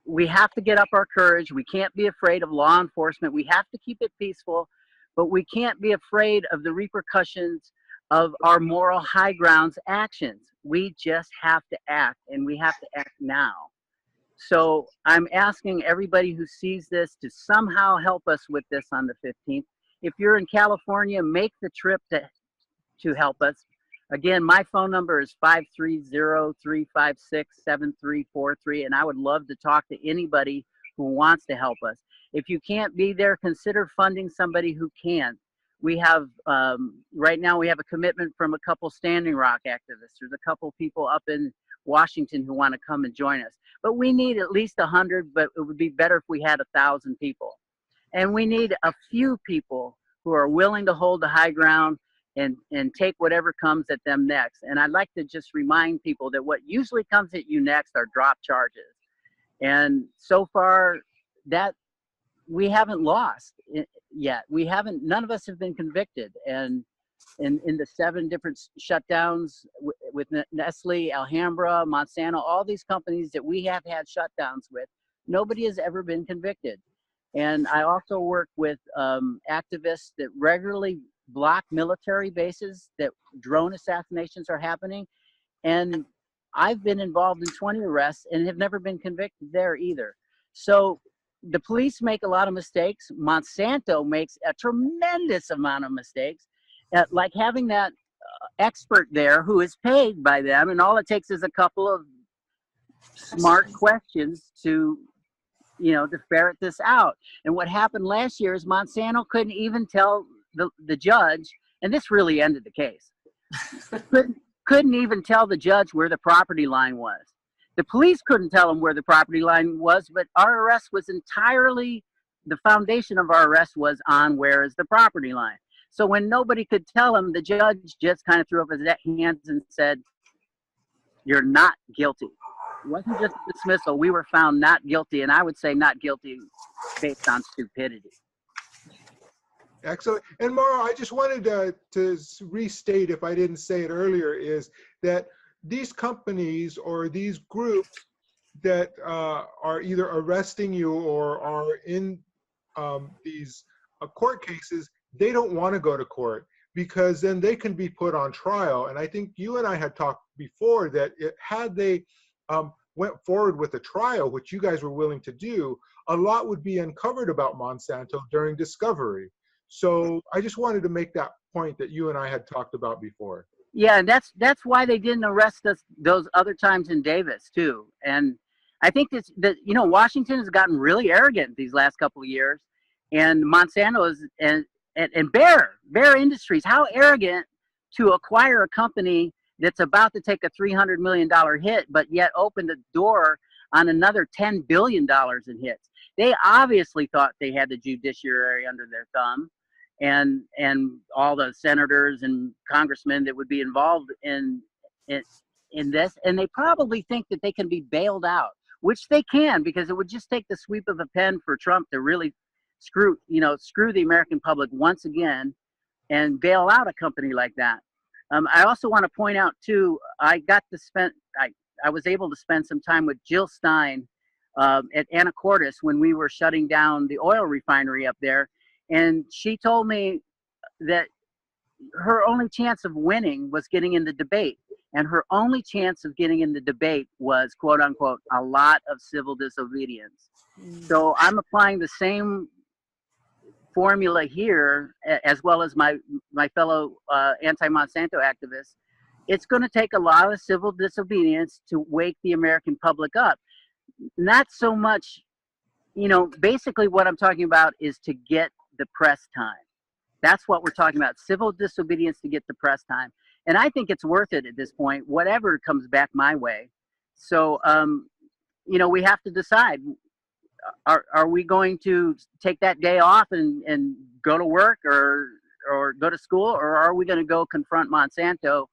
D: we have to get up our courage. We can't be afraid of law enforcement. We have to keep it peaceful, but we can't be afraid of the repercussions of our moral high grounds actions. We just have to act, and we have to act now. So I'm asking everybody who sees this to somehow help us with this on the 15th. If you're in California, make the trip to help us. Again, my phone number is 530-356-7343, and I would love to talk to anybody who wants to help us. If you can't be there, consider funding somebody who can. We have, right now we have a commitment from a couple Standing Rock activists. There's a couple people up in Washington who want to come and join us. But we need at least 100, but it would be better if we had 1,000 people. And we need a few people who are willing to hold the high ground and take whatever comes at them next. And I'd like to just remind people that what usually comes at you next are drop charges. And so far, that we haven't lost yet. None of us have been convicted. And in the 7 different shutdowns with Nestle, Alhambra, Monsanto, all these companies that we have had shutdowns with, nobody has ever been convicted. And I also work with activists that regularly block military bases that drone assassinations are happening. And I've been involved in 20 arrests and have never been convicted there either. So the police make a lot of mistakes. Monsanto makes a tremendous amount of mistakes. Like having that expert there who is paid by them, and all it takes is a couple of smart questions to, you know, to ferret this out. And what happened last year is Monsanto couldn't even tell the judge, and this really ended the case, couldn't even tell the judge where the property line was. The police couldn't tell them where the property line was, but our arrest was entirely, the foundation of our arrest was on where is the property line. So when nobody could tell him, the judge just kind of threw up his hands and said, "You're not guilty." It wasn't just a dismissal. We were found not guilty, and I would say not guilty based on stupidity.
A: Excellent. And Mauro, I just wanted to restate, if I didn't say it earlier, is that these companies or these groups that are either arresting you or are in these court cases, they don't want to go to court because then they can be put on trial. And I think you and I had talked before that had they went forward with a trial, which you guys were willing to do, a lot would be uncovered about Monsanto during discovery. So I just wanted to make that point that you and I had talked about before.
D: Yeah, and that's why they didn't arrest us those other times in Davis too. And I think that you know, Washington has gotten really arrogant these last couple of years, and Monsanto is and Bayer Industries, how arrogant to acquire a company that's about to take a $300 million hit, but yet open the door on another $10 billion in hits. They obviously thought they had the judiciary under their thumb, and all the senators and congressmen that would be involved in this, and they probably think that they can be bailed out, which they can, because it would just take the sweep of a pen for Trump to really screw the American public once again and bail out a company like that. I also want to point out too, I was able to spend some time with Jill Stein at Anacortes when we were shutting down the oil refinery up there. And she told me that her only chance of winning was getting in the debate. And her only chance of getting in the debate was, quote unquote, a lot of civil disobedience. So I'm applying the same formula here, as well as my fellow anti-Monsanto activists. It's going to take a lot of civil disobedience to wake the American public up. Not so much, you know, basically what I'm talking about is to get the press time. That's what we're talking about, civil disobedience to get the press time. And I think it's worth it at this point, whatever comes back my way. So, you know, we have to decide, are we going to take that day off and go to work or go to school, or are we going to go confront Monsanto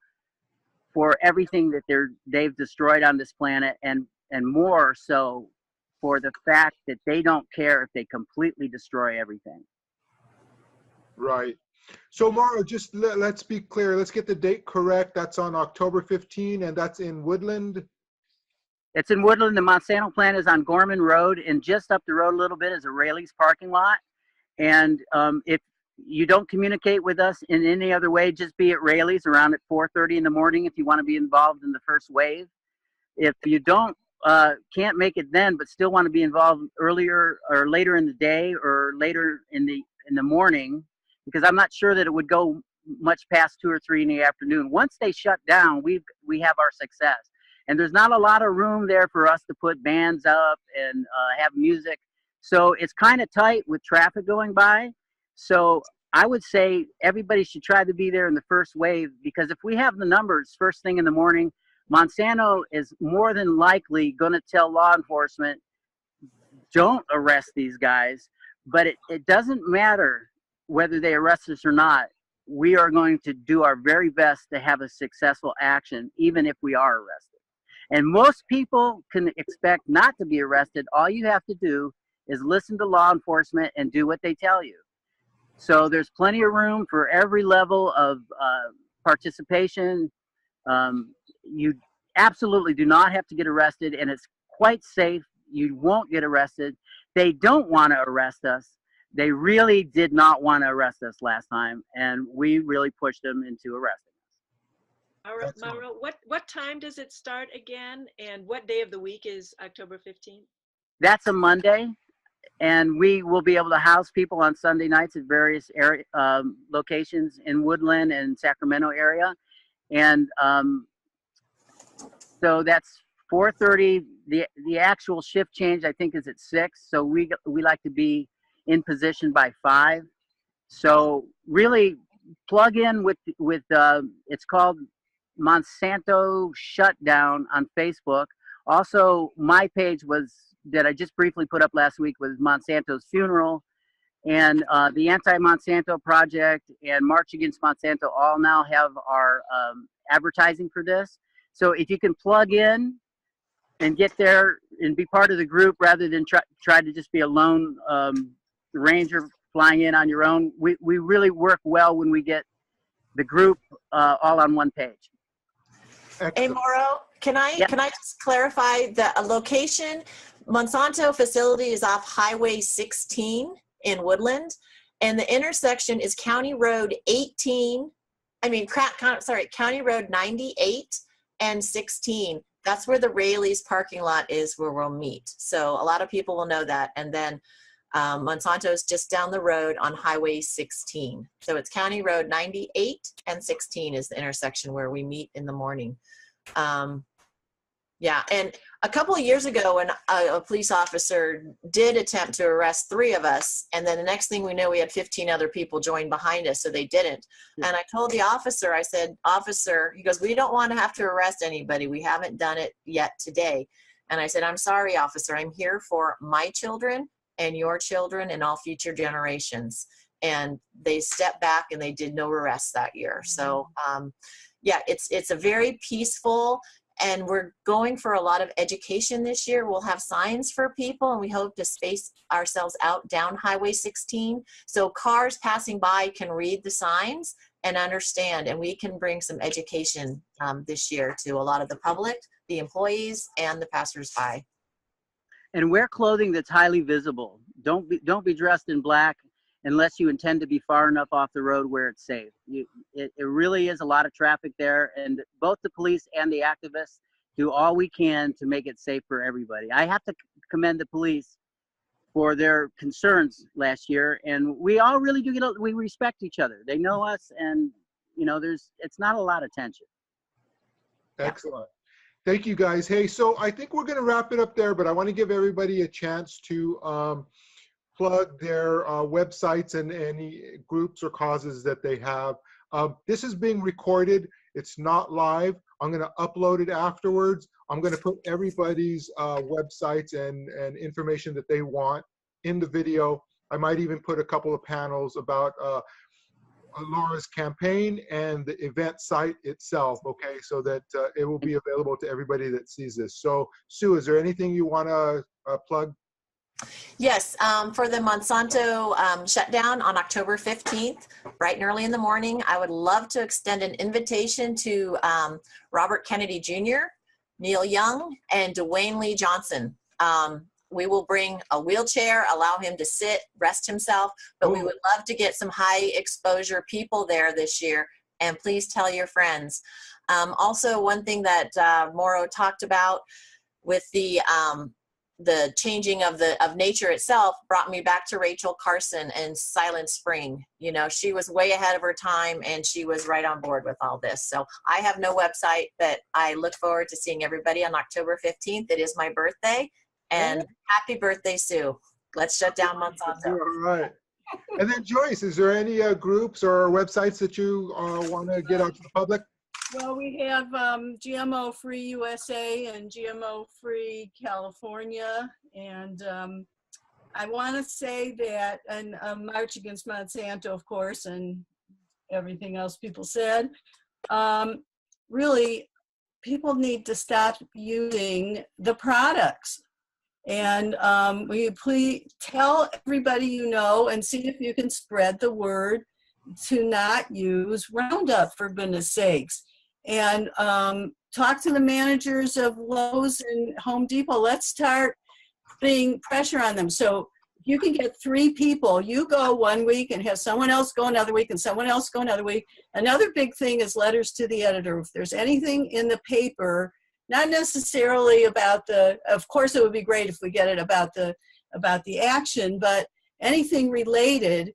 D: for everything that they've destroyed on this planet, and more so for the fact that they don't care if they completely destroy everything.
A: Right. So Mauro, just let's be clear. Let's get the date correct. That's on October 15, and that's in Woodland.
D: It's in Woodland. The Monsanto plant is on Gorman Road, and just up the road a little bit is a Raley's parking lot. And if you don't communicate with us in any other way, just be at Raley's around at 4:30 in the morning if you want to be involved in the first wave. If you can't make it then, but still want to be involved earlier or later in the day or later in the morning, because I'm not sure that it would go much past 2 or 3 in the afternoon. Once they shut down, we have our success. And there's not a lot of room there for us to put bands up and have music. So it's kind of tight with traffic going by. So I would say everybody should try to be there in the first wave, because if we have the numbers first thing in the morning, Monsanto is more than likely going to tell law enforcement, don't arrest these guys. But it doesn't matter whether they arrest us or not. We are going to do our very best to have a successful action, even if we are arrested. And most people can expect not to be arrested. All you have to do is listen to law enforcement and do what they tell you. So there's plenty of room for every level of participation. You absolutely do not have to get arrested, and it's quite safe. You won't get arrested. They don't want to arrest us. They really did not want to arrest us last time, and we really pushed them into arresting us.
E: Mauro, what time does it start again, and what day of the week is October 15th?
D: That's a Monday, and we will be able to house people on Sunday nights at various locations in Woodland and Sacramento area. And so that's 4:30. The actual shift change I think is at 6. So we like to be in position by 5. So really plug in with it's called Monsanto Shutdown on Facebook. Also, my page that I just briefly put up last week was Monsanto's funeral, and the Anti-Monsanto Project and March Against Monsanto all now have our advertising for this. So if you can plug in and get there and be part of the group rather than try to just be a lone ranger flying in on your own, we really work well when we get the group all on one page.
B: Hey, Mauro, can I just clarify that a location? Monsanto facility is off Highway 16 in Woodland, and the intersection is County Road 18. County Road 98 and 16. That's where the Rayleigh's parking lot is, where we'll meet. So a lot of people will know that. And then Monsanto's just down the road on Highway 16. So it's County Road 98 and 16 is the intersection where we meet in the morning. Yeah, and a couple of years ago when a police officer did attempt to arrest 3 of us, and then the next thing we knew, we had 15 other people join behind us, so they didn't. And I told the officer, I said, "Officer," he goes, "we don't want to have to arrest anybody. We haven't done it yet today." And I said, "I'm sorry, officer. I'm here for my children and your children and all future generations." And they stepped back and they did no arrests that year. So yeah, it's a very peaceful, and we're going for a lot of education this year. We'll have signs for people, and we hope to space ourselves out down Highway 16. So cars passing by can read the signs and understand, and we can bring some education this year to a lot of the public, the employees, and the passersby.
D: And wear clothing that's highly visible. Don't be dressed in black unless you intend to be far enough off the road where it's safe. It really is a lot of traffic there, and both the police and the activists do all we can to make it safe for everybody. I have to commend the police for their concerns last year, and we all really do we respect each other. They know us, and it's not a lot of tension.
A: Excellent. Thank you, guys. Hey, so I think we're going to wrap it up there, but I want to give everybody a chance to plug their websites and any groups or causes that they have. This is being recorded. It's not live. I'm going to upload it afterwards. I'm going to put everybody's websites and information that they want in the video. I might even put a couple of panels about Laura's campaign and the event site itself, okay, so that it will be available to everybody that sees this. So, Sue, is there anything you want to plug?
B: Yes, for the Monsanto shutdown on October 15th, bright and early in the morning, I would love to extend an invitation to Robert Kennedy Jr., Neil Young, and Dwayne Lee Johnson. We will bring a wheelchair, allow him to sit, rest himself, but we would love to get some high exposure people there this year, and please tell your friends. Also, one thing that Mauro talked about with the changing of nature itself brought me back to Rachel Carson and Silent Spring. You know, she was way ahead of her time, and she was right on board with all this. So I have no website, but I look forward to seeing everybody on October 15th. It is my birthday, and happy birthday, Sue. Let's shut down Monsanto.
A: All right. And then Joyce, is there any groups or websites that you want to get out to the public?
C: Well, we have GMO Free USA and GMO Free California. And I want to say that, and March Against Monsanto, of course, and everything else people said, really, people need to stop using the products. And will you please tell everybody you know and see if you can spread the word to not use Roundup, for goodness sakes. And talk to the managers of Lowe's and Home Depot. Let's start putting pressure on them. So if you can get 3 people, you go one week and have someone else go another week and someone else go another week. Another big thing is letters to the editor. If there's anything in the paper, not necessarily about of course it would be great if we get it about the action, but anything related,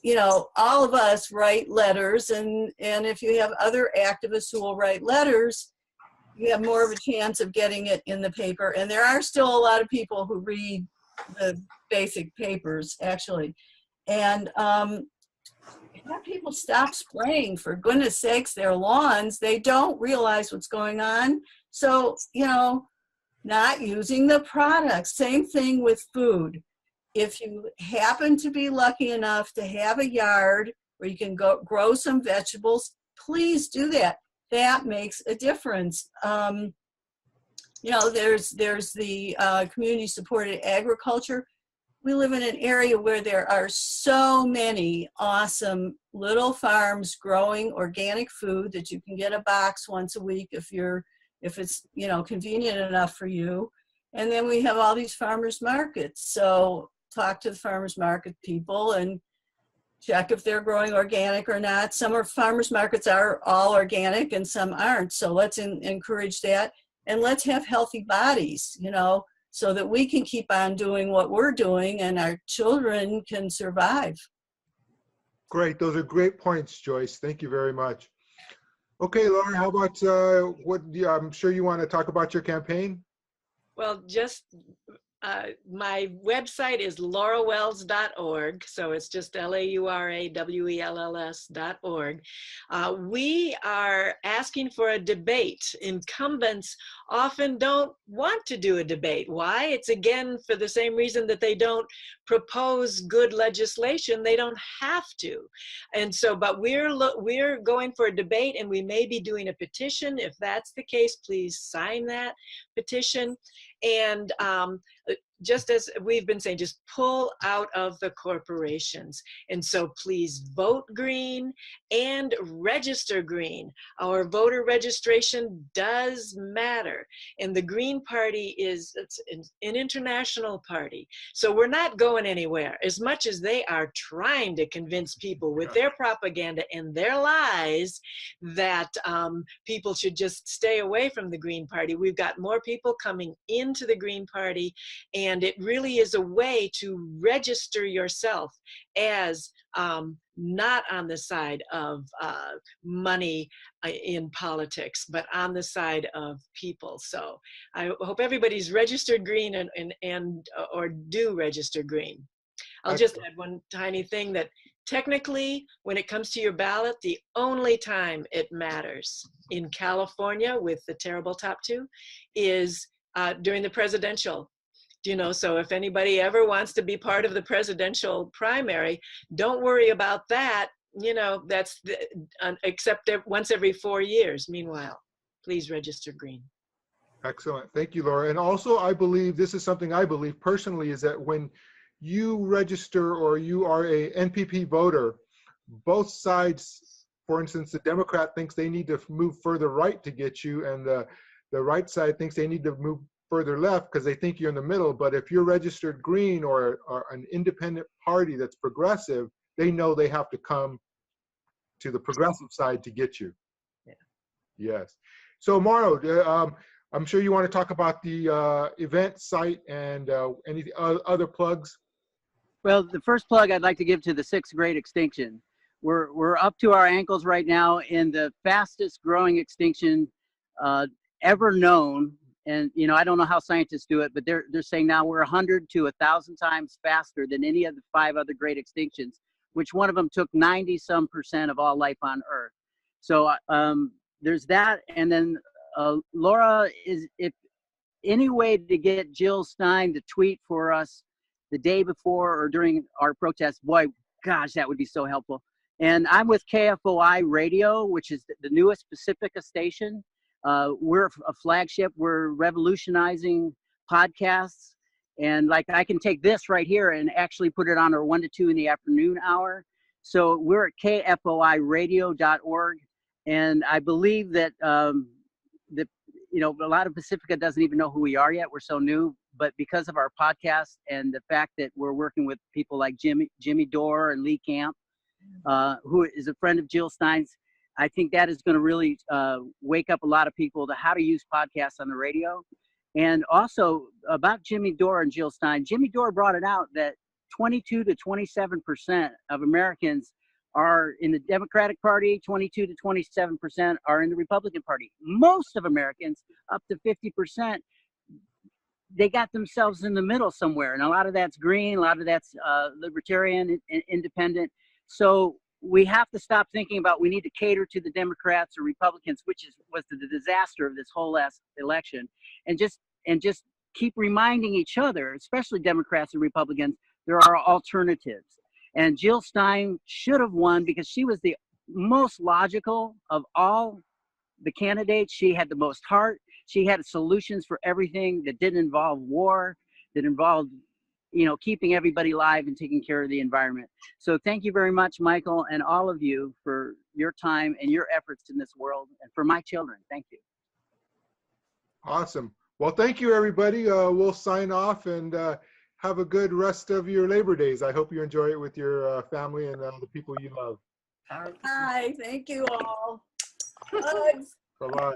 C: you know, all of us write letters, and if you have other activists who will write letters, you have more of a chance of getting it in the paper. And there are still a lot of people who read the basic papers, actually. And have people stop spraying, for goodness sakes, their lawns. They don't realize what's going on. So, you know, not using the products. Same thing with food. If you happen to be lucky enough to have a yard where you can go grow some vegetables, please do that. That makes a difference. You know, there's the community supported agriculture. We live in an area where there are so many awesome little farms growing organic food that you can get a box once a week if it's, you know, convenient enough for you. And then we have all these farmers markets. So talk to the farmers market people and check if they're growing organic or not. Some are farmers markets are all organic and some aren't. So let's encourage that. And let's have healthy bodies, you know, so that we can keep on doing what we're doing and our children can survive.
A: Great. Those are great points, Joyce. Thank you very much. Okay, Laura, how about I'm sure you want to talk about your campaign?
E: Well, just my website is laurawells.org. So it's just LAURAWELLS.org. We are asking for a debate. Incumbents often don't want to do a debate. Why? It's again for the same reason that they don't propose good legislation. They don't have to. And so, but we're going for a debate, and we may be doing a petition. If that's the case, please sign that petition. And just as we've been saying, just pull out of the corporations. And so please vote green and register green. Our voter registration does matter. And the Green Party it's an international party. So we're not going anywhere. As much as they are trying to convince people with their propaganda and their lies that people should just stay away from the Green Party, we've got more people coming into the Green Party. And it really is a way to register yourself as not on the side of money in politics, but on the side of people. So I hope everybody's registered green or do register green. I'll just add one tiny thing that technically, when it comes to your ballot, the only time it matters in California with the terrible top two is during the presidential. You know, so if anybody ever wants to be part of the presidential primary, don't worry about that. You know, that's except once every 4 years. Meanwhile, please register green.
A: Excellent. Thank you, Laura. And also, I believe, this is something I believe personally, is that when you register or you are a NPP voter, both sides, for instance, the Democrat thinks they need to move further right to get you, and the right side thinks they need to move further left because they think you're in the middle. But if you're registered green or an independent party that's progressive, they know they have to come to the progressive side to get you.
E: Yeah.
A: Yes. So Mauro, I'm sure you want to talk about the event site and any other plugs.
D: Well, the first plug I'd like to give to the 6th grade extinction. We're up to our ankles right now in the fastest growing extinction ever known. And, you know, I don't know how scientists do it, but they're saying now we're 100 to 1,000 times faster than any of the 5 other great extinctions, which one of them took 90-some% of all life on Earth. So there's that. And then Laura, if any way to get Jill Stein to tweet for us the day before or during our protest, boy, gosh, that would be so helpful. And I'm with KFOI Radio, which is the newest Pacifica station. We're a flagship. We're revolutionizing podcasts. And like I can take this right here and actually put it on our 1 to 2 in the afternoon hour. So we're at kfoiradio.org. And I believe that, you know, a lot of Pacifica doesn't even know who we are yet. We're so new. But because of our podcast and the fact that we're working with people like Jimmy Dore and Lee Camp, who is a friend of Jill Stein's, I think that is going to really wake up a lot of people to how to use podcasts on the radio. And also about Jimmy Dore and Jill Stein, Jimmy Dore brought it out that 22 to 27% of Americans are in the Democratic Party, 22 to 27% are in the Republican Party. Most of Americans, up to 50%, they got themselves in the middle somewhere. And a lot of that's green, a lot of that's libertarian, independent. So we have to stop thinking about we need to cater to the Democrats or Republicans, which was the disaster of this whole last election, and just keep reminding each other, especially Democrats and Republicans, there are alternatives. And Jill Stein should have won because she was the most logical of all the candidates. She had the most heart. She had solutions for everything that didn't involve war, that involved, you know, keeping everybody alive and taking care of the environment. So thank you very much, Michael, and all of you for your time and your efforts in this world, and for my children. Thank you.
A: Awesome. Well, thank you, everybody. We'll sign off and have a good rest of your Labor Days. I hope you enjoy it with your family and the people you love.
C: Hi, thank you all. Hugs.
A: Bye-bye.